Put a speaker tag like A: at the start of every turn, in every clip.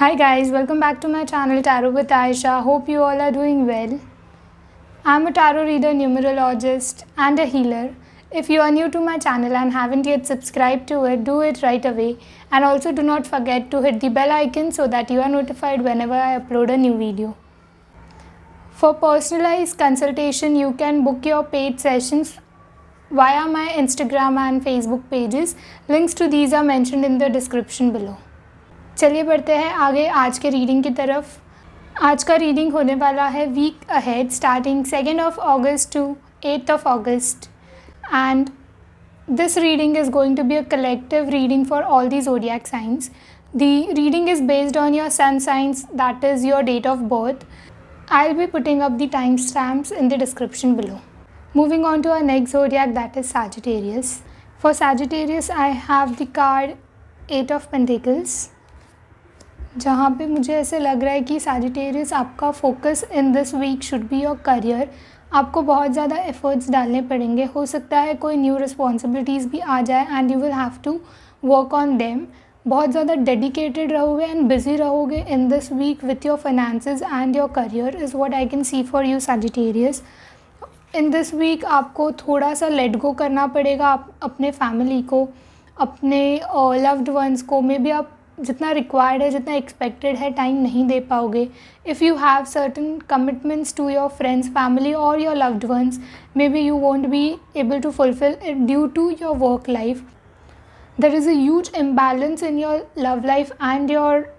A: Hi guys, welcome back to my channel Tarot with Aisha. Hope you all are doing well. I'm a tarot reader, numerologist and a healer. If you are new to my channel and haven't yet subscribed to it, do it right away. And also do not forget to hit the bell icon so that you are notified whenever I upload a new video. For personalized consultation, you can book your paid sessions via my Instagram and Facebook pages. Links to these are mentioned in the description below. चलिए बढ़ते हैं आगे आज के reading की तरफ। आज का रीडिंग होने वाला है week ahead starting 2 August to 8 August and this reading is going to be a collective reading for all the zodiac signs. The reading is based on your sun signs, that is your date of birth. I'll be putting up the timestamps in the description below. Moving on to our next zodiac, that is Sagittarius. For Sagittarius, I have the card 8 of Pentacles. जहाँ पे मुझे ऐसे लग रहा है कि Sagittarius आपका focus in this week should be your career. आपको बहुत ज़्यादा एफर्ट्स डालने पड़ेंगे. हो सकता है कोई न्यू रिस्पॉन्सिबिलिटीज़ भी आ जाए and you will have to work on them. बहुत ज़्यादा डेडिकेटेड रहोगे एंड बिजी रहोगे in this week with your finances and your career is what I can see for you Sagittarius. In this week आपको थोड़ा सा let go करना पड़ेगा. आप अपने फैमिली को, अपने लव्ड वंस को मे बी आप जितना रिक्वायर्ड है, जितना एक्सपेक्टेड है, टाइम नहीं दे पाओगे. If you have certain commitments to your friends, family और your loved ones, may be you won't be able to fulfil it due to your work life. There is a huge imbalance in your love life and your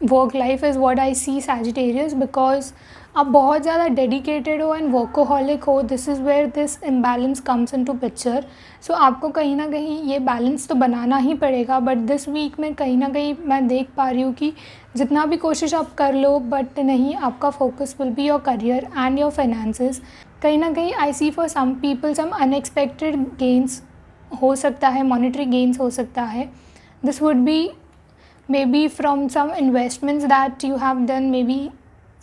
A: work life is what I see Sagittarius, because आप बहुत ज़्यादा dedicated हो and workaholic हो. This is where this imbalance comes in to picture. So आपको कहीं ना कहीं ये बैलेंस तो बनाना ही पड़ेगा. बट दिस वीक में कहीं ना कहीं मैं देख पा रही हूँ कि जितना भी कोशिश आप कर लो बट नहीं, आपका focus will be your career and your finances. कहीं ना कहीं I see for some people some unexpected gains हो सकता है, मॉनेटरी गेंस हो सकता है. This would be maybe from some investments that you have done, maybe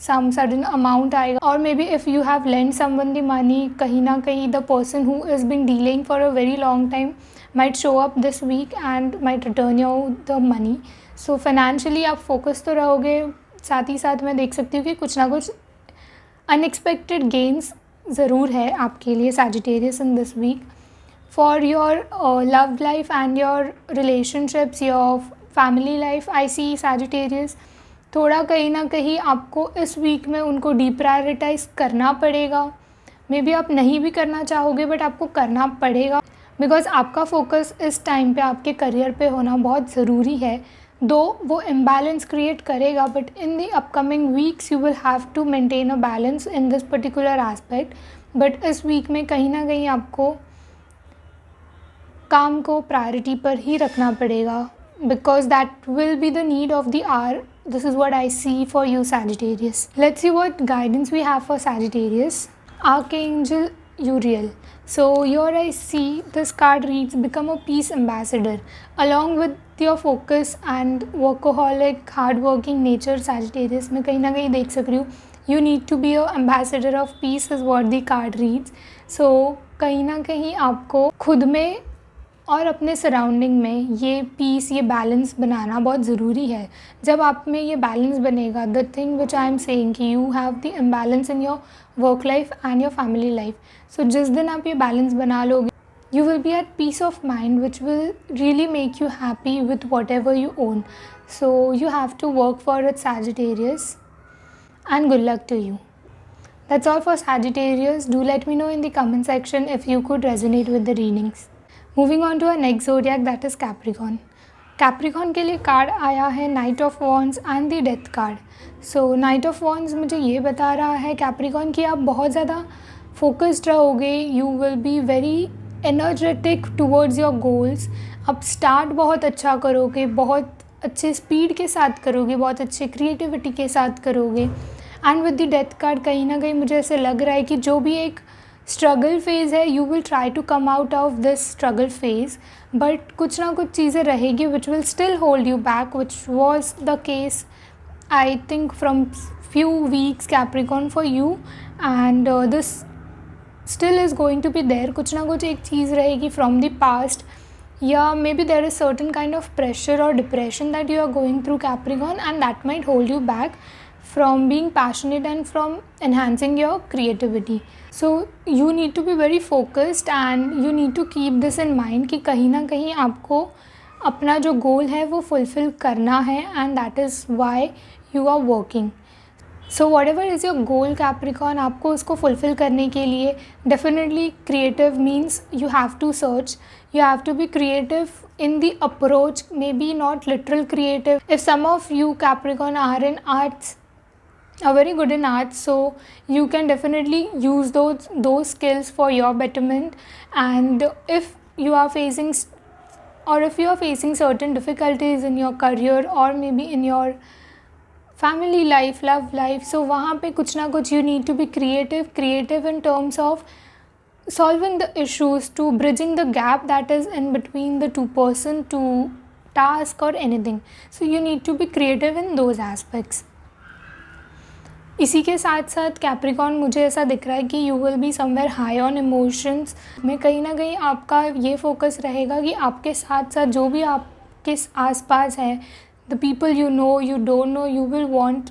A: some sudden amount आएगा, or maybe if you have lent someone the money, कहीं ना कहीं the person who has been delaying for a very long time might show up this week and might return you the money. So financially आप focus तो रहोगे, साथ ही साथ मैं देख सकती हूँ कि कुछ ना कुछ unexpected gains ज़रूर है आपके लिए Sagittarius in this week. For your love life and your relationships, your family life, I see Sagittarius थोड़ा कहीं ना कहीं आपको इस वीक में उनको डीप्रायोरिटाइज करना पड़ेगा. मे बी आप नहीं भी करना चाहोगे बट आपको करना पड़ेगा, बिकॉज आपका फोकस इस टाइम पे आपके करियर पे होना बहुत ज़रूरी है. दो वो इम्बैलेंस क्रिएट करेगा but in the upcoming weeks you will have to maintain a balance in this particular aspect. But इस वीक में कहीं ना कहीं आपको काम को प्रायोरिटी पर ही रखना पड़ेगा, because that will be the need of the hour. This is what I see for you Sagittarius. Let's see what guidance we have for Sagittarius. Archangel Uriel. So here I see this card reads, become a peace ambassador. Along with your focus and workaholic hardworking nature Sagittarius, मैं कहीं ना कहीं देख सक रही हूँ you need to be a ambassador of peace is what the card reads. So कहीं ना कहीं आपको खुद में और अपने सराउंडिंग में ये पीस, ये बैलेंस बनाना बहुत ज़रूरी है. जब आप में ये बैलेंस बनेगा, the thing which I am saying कि you have the imbalance in your work life and your family life. So जिस दिन आप ये बैलेंस बना लोगे, you will be at peace of mind which will really make you happy with whatever you own. So you have to work for it Sagittarius and good luck to you. That's all for Sagittarius. Do let me know in the comment section if you could resonate with the readings. Moving on to a next zodiac that is Capricorn. Capricorn के लिए card आया है knight of wands and the death card. So knight of wands मुझे ये बता रहा है Capricorn कि आप बहुत ज़्यादा फोकस्ड रहोगे. You will be very energetic towards your goals. आप स्टार्ट बहुत अच्छा करोगे, बहुत अच्छे स्पीड के साथ करोगे, बहुत अच्छे क्रिएटिविटी के साथ करोगे. And with the death card कहीं ना कहीं मुझे ऐसे लग रहा है कि जो भी एक स्ट्रगल फेज़ है, you will try to come out of this struggle phase. But कुछ ना कुछ चीज़ें रहेगी which will still hold you back, which was the case I think from few weeks Capricorn for you. And this still is going to be there. कुछ ना कुछ एक चीज़ रहेगी फ्रॉम द पास्ट. या may be there is certain kind of pressure और depression that you are going through Capricorn, and that might hold you back from being passionate and from enhancing your creativity. So you need to be very focused and you need to keep this in mind कि कहीं ना कहीं आपको अपना जो गोल है वो fulfil करना है, and that is why you are working. So whatever is your goal Capricorn, आपको उसको फुलफ़िल करने के लिए definitely creative means you have to search, you have to be creative in the approach, maybe not literal creative. If some of you Capricorn are in arts, are very good in arts, so you can definitely use those skills for your betterment. And if you are facing certain difficulties in your career or maybe in your family life, love life, so वहाँ पे कुछ ना कुछ you need to be creative in terms of solving the issues, to bridging the gap that is in between the two person to task or anything. So you need to be creative in those aspects. इसी के साथ साथ Capricorn मुझे ऐसा दिख रहा है कि you will be somewhere high on emotions में, कहीं ना कहीं आपका ये फोकस रहेगा कि आपके साथ साथ जो भी आपके आसपास है, the people you know, you don't know, you will want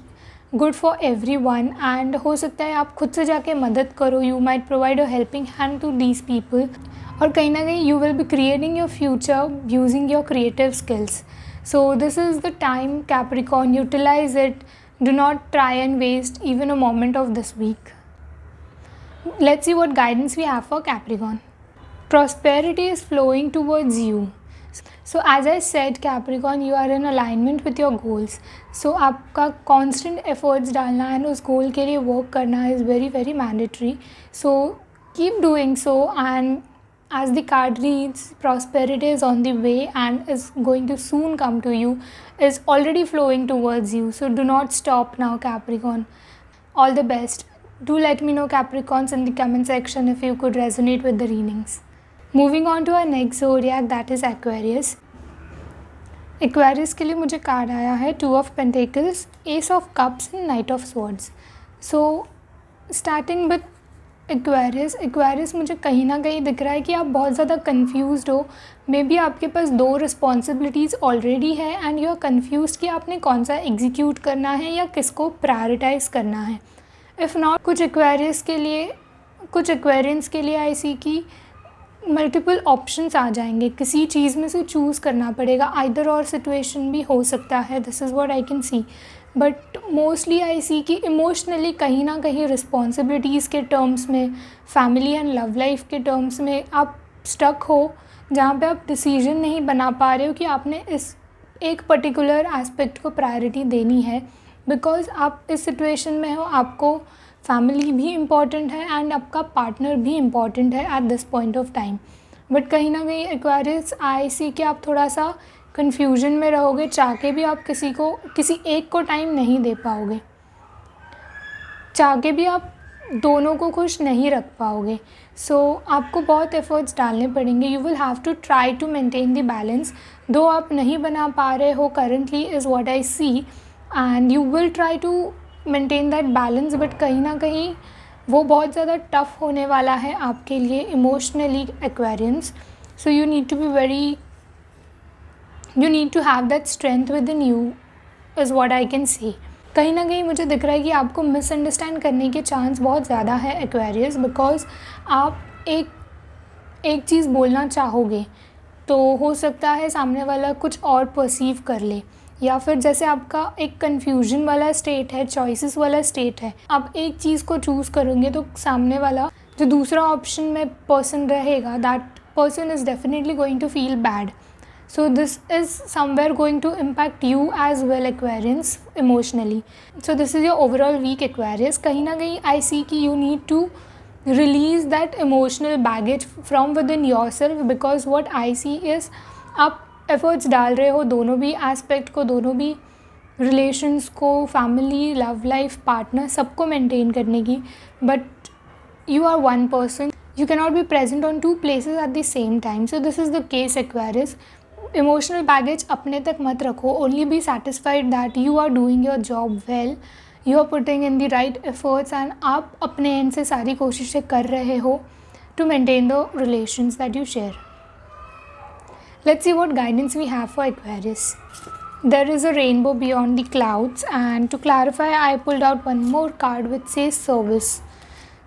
A: good for everyone, and हो सकता है आप खुद से जाके मदद करो, you might provide a helping hand to these people, और कहीं ना कहीं you will be creating your future using your creative skills. So this is the time Capricorn, utilise it. Do not try and waste even a moment of this week. Let's see what guidance we have for Capricorn. Prosperity is flowing towards you. So as I said Capricorn, you are in alignment with your goals. So आपका constant efforts डालना and उस goal के लिए work करना is very very mandatory. So keep doing so, and as the card reads, prosperity is on the way and is going to soon come to you, is already flowing towards you. So do not stop now Capricorn. All the best. Do let me know Capricorns in the comment section if you could resonate with the readings. Moving on to our next zodiac, that is Aquarius. Aquarius के लिए मुझे card आया है Two of Pentacles, Ace of Cups and Knight of Swords. So starting with Aquarius मुझे कहीं ना कहीं दिख रहा है कि आप बहुत ज़्यादा कन्फ्यूज़ड हो. मे बी आपके पास 2 रिस्पॉन्सिबिलिटीज़ ऑलरेडी है एंड यू आर कन्फ्यूज़ड कि आपने कौन सा एग्जीक्यूट करना है या किसको प्रायोरिटाइज़ करना है. इफ़ नॉट, कुछ एक्वेरियंस के लिए आई सी की मल्टीपल ऑप्शंस आ जाएंगे, किसी चीज़ में से चूज़ करना पड़ेगा. आइदर और सिचुएशन भी हो सकता है, this is what I can see. But mostly I see कि इमोशनली कहीं ना कहीं रिस्पॉन्सिबिलिटीज़ के टर्म्स में, फैमिली एंड लव लाइफ के टर्म्स में आप स्टक हो, जहाँ पे आप डिसीजन नहीं बना पा रहे हो कि आपने इस एक पर्टिकुलर एस्पेक्ट को प्रायोरिटी देनी है. बिकॉज आप इस सिचुएशन में हो, आपको फैमिली भी इम्पॉर्टेंट है एंड आपका पार्टनर भी इम्पॉर्टेंट है at this point of time. But कहीं ना कहीं एक्वेरियस आई सी कि आप थोड़ा सा कन्फ्यूजन में रहोगे, चाह के भी आप किसी एक को टाइम नहीं दे पाओगे, चाह के भी आप दोनों को खुश नहीं रख पाओगे. सो आपको बहुत एफर्ट्स डालने पड़ेंगे. You will have to try to maintain the balance, though आप नहीं बना पा रहे हो currently is what I see, and you will try to maintain that balance. But कहीं ना कहीं वो बहुत ज़्यादा टफ होने वाला है आपके लिए emotionally Aquarians. So you need to have that strength within you is what I can see. कहीं ना कहीं मुझे दिख रहा है कि आपको मिसअंडरस्टैंड करने के चांस बहुत ज़्यादा है एक्वेरियस, बिकॉज आप एक चीज़ बोलना चाहोगे तो हो सकता है सामने वाला कुछ और परसीव कर ले, या फिर जैसे आपका एक कन्फ्यूजन वाला स्टेट है, चॉइसेस वाला स्टेट है, आप एक चीज़ को चूज़ करोगे तो सामने वाला जो दूसरा ऑप्शन में पर्सन रहेगा, that person is definitely going to feel bad. So this is somewhere going to impact you as well Aquarians emotionally. So this is your overall week Aquarius. कहीं ना कहीं I see कि you need to release that emotional baggage from within yourself, because what I see is आप efforts डाल रहे हो दोनों भी aspect को, दोनों भी relations को, family, love life, partner सबको maintain करने की, but you are one person. You cannot be present on 2 places at the same time. So this is the case Aquarius. Emotional baggage अपने तक मत रखो. Only be satisfied that you are doing your job well, you are putting in the right efforts, and आप अपने end से सारी कोशिशें कर रहे हो to maintain the relations that you share. Let's see what guidance we have for Aquarius. There is a rainbow beyond the clouds, and to clarify, I pulled out one more card which says service.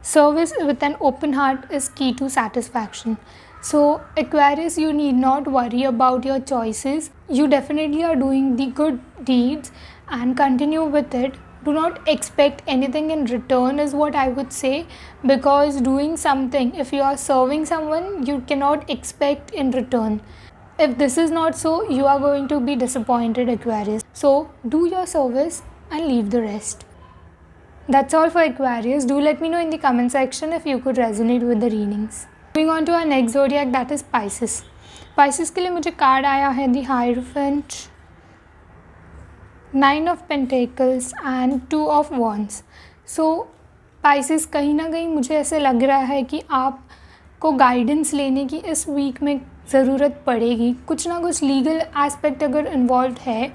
A: Service with an open heart is key to satisfaction. So, Aquarius, you need not worry about your choices. You definitely are doing the good deeds and continue with it. Do not expect anything in return, is what I would say, because doing something, if you are serving someone, you cannot expect in return. If this is not so, you are going to be disappointed, Aquarius. So, do your service and leave the rest. That's all for Aquarius. Do let me know in the comment section if you could resonate with the readings. Moving on to our next zodiac, that is Pisces. Pisces के लिए मुझे card आया है the hierophant, 9 of Pentacles and 2 of Wands. So Pisces, कहीं ना कहीं मुझे ऐसे लग रहा है कि आपको गाइडेंस लेने की इस वीक में ज़रूरत पड़ेगी. कुछ ना कुछ लीगल एस्पेक्ट अगर इन्वॉल्व है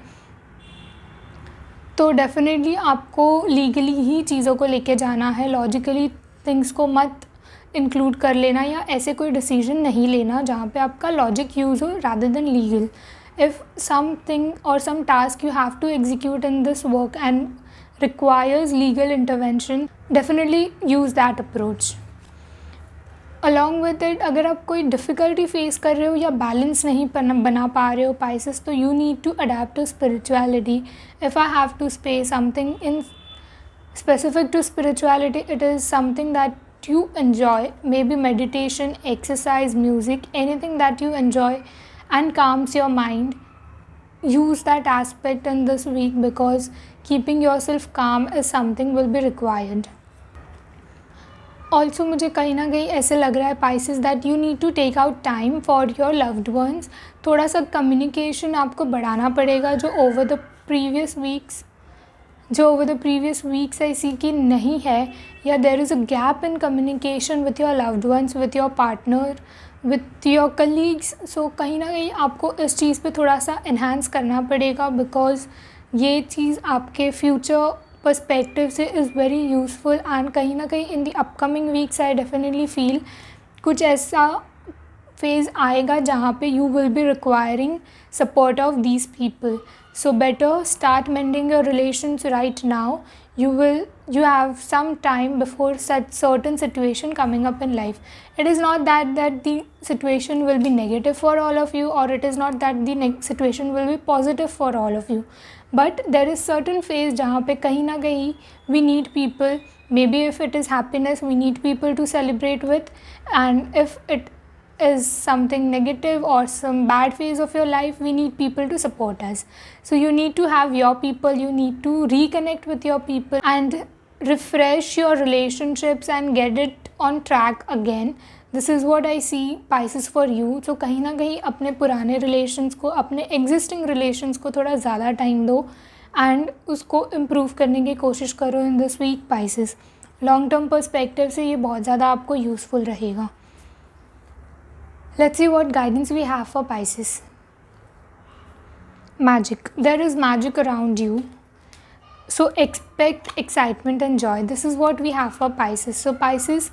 A: तो डेफिनेटली आपको लीगली ही चीज़ों को लेके जाना है. लॉजिकली थिंग्स को मत इंक्लूड कर लेना या ऐसे कोई डिसीजन नहीं लेना जहाँ पे आपका लॉजिक यूज़ हो rather than legal. If something or some task you have to execute in this work and requires legal intervention, definitely use that approach. Along with it, अगर आप कोई डिफ़िकल्टी फेस कर रहे हो या बैलेंस नहीं बना पा रहे हो Pisces, तो you need to adapt to spirituality. If I have to say something in specific to spirituality, it is something that you enjoy, maybe meditation, exercise, music, anything that you enjoy and calms your mind. Use that aspect in this week because keeping yourself calm is something will be required. Also मुझे कहीं ना कहीं ऐसे लग रहा है Pisces that you need to take out time for your loved ones. थोड़ा सा कम्युनिकेशन आपको बढ़ाना पड़ेगा जो over the previous weeks I see कि नहीं है, या there is a gap in communication with your loved ones, with your partner, with your colleagues. So कहीं ना कहीं आपको इस चीज़ पे थोड़ा सा enhance करना पड़ेगा because ये चीज़ आपके future perspective से is very useful. and कहीं ना कहीं in the upcoming weeks I definitely feel कुछ ऐसा phase आएगा जहाँ पे you will be requiring support of these people. So better start mending your relations right now. You have some time before such certain situation coming up in life. It is not that the situation will be negative for all of you, or it is not that the situation will be positive for all of you, but there is certain phase जहाँ पे कहीं ना कहीं we need people. Maybe if it is happiness, we need people to celebrate with, and if it is something negative or some bad phase of your life, we need people to support us. So you need to have your people, you need to reconnect with your people and refresh your relationships and get it on track again. This is what I see Pisces for you. So कहीं ना कहीं अपने पुराने relations को, अपने existing relations को थोड़ा ज़्यादा time दो and उसको improve करने की कोशिश करो in this week Pisces. Long term perspective से ये बहुत ज़्यादा आपको useful रहेगा. Let's see what guidance we have for Pisces. Magic. There is magic around you. So expect excitement and joy. This is what we have for Pisces. So Pisces,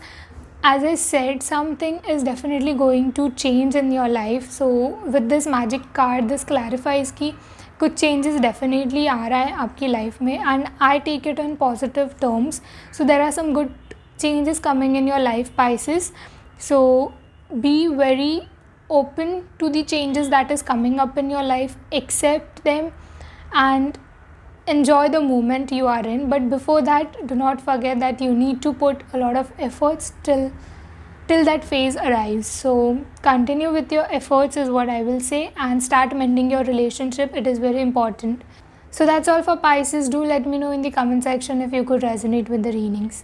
A: as I said, something is definitely going to change in your life. So with this magic card, this clarifies कि कुछ changes definitely आ रहा है आपकी life में, and I take it on positive terms. So there are some good changes coming in your life Pisces. So be very open to the changes that is coming up in your life, accept them and enjoy the moment you are in. But before that, do not forget that you need to put a lot of efforts till that phase arrives. So continue with your efforts is what I will say, and start mending your relationship. It is very important. So that's all for Pisces. Do let me know in the comment section if you could resonate with the readings.